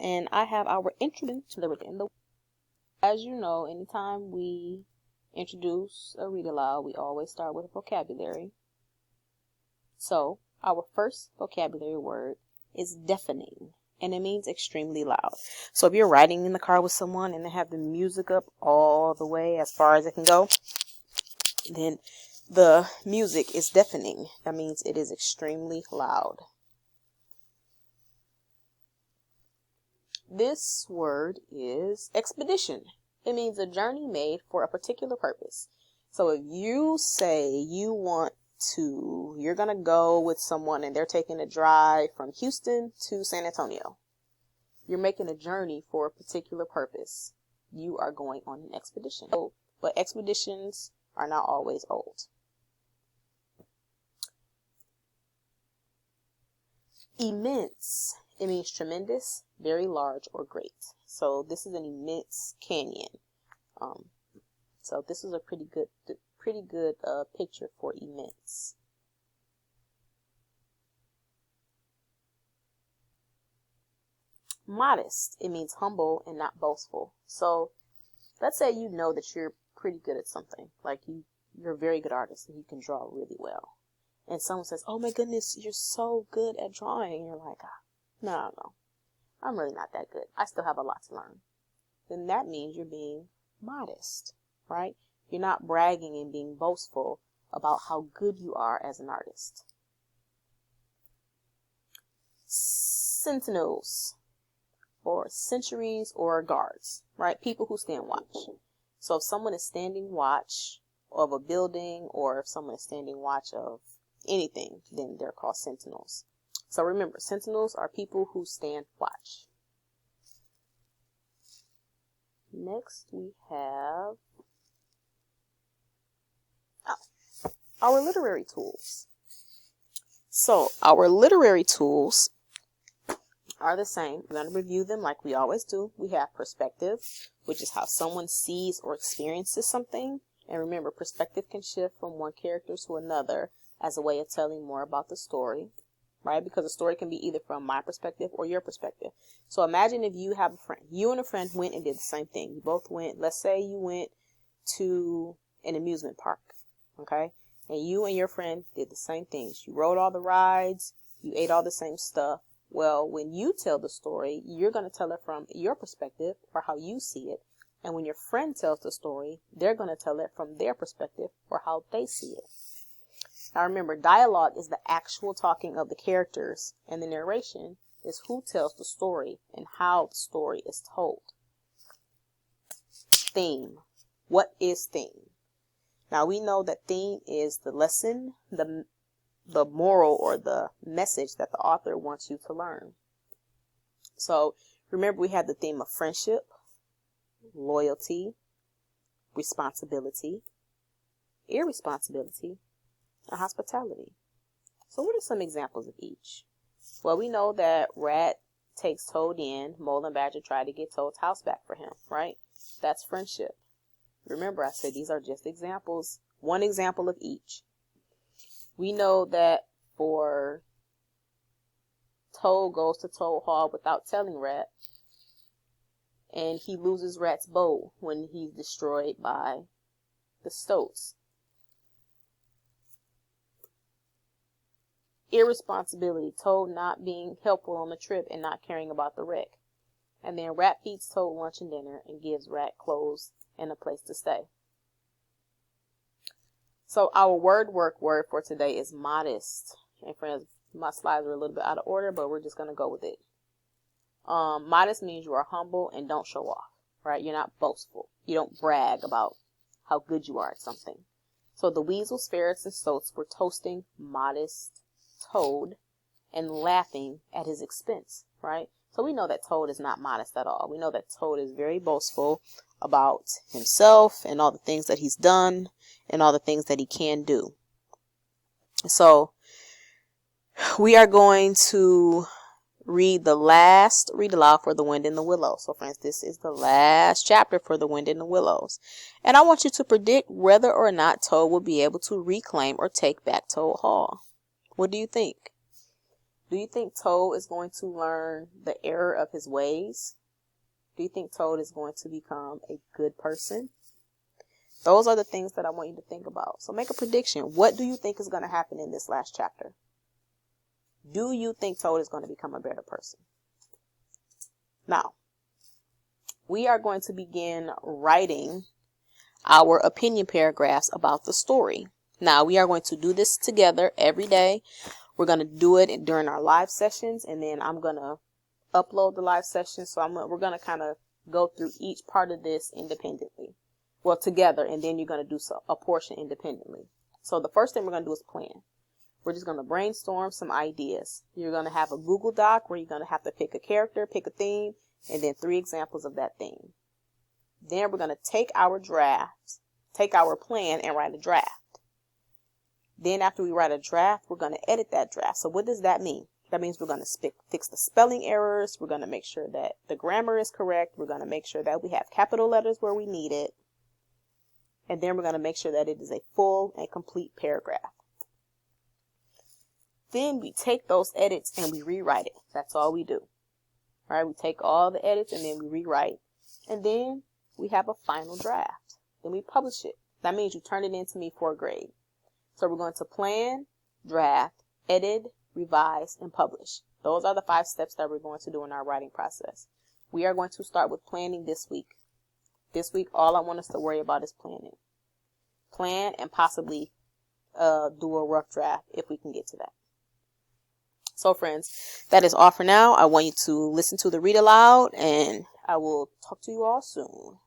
and I have our introduction to the within the. As you know, anytime we introduce a read aloud, we always start with a vocabulary. So our first vocabulary word is deafening, and it means extremely loud. So if you're riding in the car with someone and they have the music up all the way as far as it can go, then the music is deafening. That means it is extremely loud. This word is expedition. It means a journey made for a particular purpose. So if you say you're going to go with someone and they're taking a drive from Houston to San Antonio. You're making a journey for a particular purpose. You are going on an expedition. But expeditions are not always old. Immense. It means tremendous, very large, or great. So this is an immense canyon. So this is a pretty good picture for immense. Modest. It means humble and not boastful. So let's say you know that you're pretty good at something. Like you're a very good artist and you can draw really well. And someone says, "Oh my goodness, you're so good at drawing." And you're like, No, I'm really not that good. I still have a lot to learn. Then that means you're being modest, right? You're not bragging and being boastful about how good you are as an artist. Sentinels, or sentries, or guards, right? People who stand watch. So if someone is standing watch of a building, or if someone is standing watch of anything, then they're called sentinels. So remember, sentinels are people who stand watch. Next we have our literary tools. So our literary tools are the same. We're going to review them like we always do. We have perspective, which is how someone sees or experiences something. And remember, perspective can shift from one character to another as a way of telling more about the story. Right? Because a story can be either from my perspective or your perspective. So imagine if you have a friend. You and a friend went and did the same thing. You both went, let's say you went to an amusement park. Okay? And you and your friend did the same things. You rode all the rides. You ate all the same stuff. Well, when you tell the story, you're going to tell it from your perspective or how you see it. And when your friend tells the story, they're going to tell it from their perspective or how they see it. Now remember, dialogue is the actual talking of the characters, and the narration is who tells the story and how the story is told. Theme. What is theme? Now we know that theme is the lesson, the moral, or the message that the author wants you to learn. So remember, we had the theme of friendship, loyalty, responsibility, irresponsibility, and hospitality. So what are some examples of each? Well, we know that Rat takes Toad in. Mole and Badger try to get Toad's house back for him, right? That's friendship. Remember, I said these are just examples. One example of each. We know that for Toad goes to Toad Hall without telling Rat, and he loses Rat's bow when he's destroyed by the Stoats. Irresponsibility, Toad not being helpful on the trip and not caring about the wreck. And then Rat feeds Toad lunch and dinner and gives Rat clothes and a place to stay. So our word for today is modest. And friends, my slides are a little bit out of order, but we're just going to go with it. Modest means you are humble and don't show off, right? You're not boastful. You don't brag about how good you are at something. So the weasels, ferrets, and stoats were toasting modest Toad and laughing at his expense, right? So we know that Toad is not modest at all. We know that Toad is very boastful about himself and all the things that he's done and all the things that he can do. So we are going to read the last read aloud for The Wind in the Willows. So friends, this is the last chapter for The Wind in the Willows. And I want you to predict whether or not Toad will be able to reclaim or take back Toad Hall. What do you think? Do you think Toad is going to learn the error of his ways? Do you think Toad is going to become a good person? Those are the things that I want you to think about. So make a prediction. What do you think is going to happen in this last chapter? Do you think Toad is going to become a better person? Now, we are going to begin writing our opinion paragraphs about the story. Now, we are going to do this together every day. We're going to do it during our live sessions, and then I'm going to upload the live session. So we're going to kind of go through each part of this independently. Well, together, and then you're going to do a portion independently. So the first thing we're going to do is plan. We're just going to brainstorm some ideas. You're going to have a Google Doc where you're going to have to pick a character, pick a theme, and then 3 examples of that theme. Then we're going to take our plan and write a draft. Then after we write a draft, we're going to edit that draft. So what does that mean? That means we're going to fix the spelling errors. We're going to make sure that the grammar is correct. We're going to make sure that we have capital letters where we need it. And then we're going to make sure that it is a full and complete paragraph. Then we take those edits and we rewrite it. That's all we do. All right, we take all the edits and then we rewrite. And then we have a final draft. Then we publish it. That means you turn it in to me for a grade. So we're going to plan, draft, edit, revise, and publish. Those are the 5 steps that we're going to do in our writing process. We are going to start with planning this week. This week, all I want us to worry about is planning. Plan and possibly do a rough draft if we can get to that. So friends, that is all for now. I want you to listen to the read aloud, and I will talk to you all soon.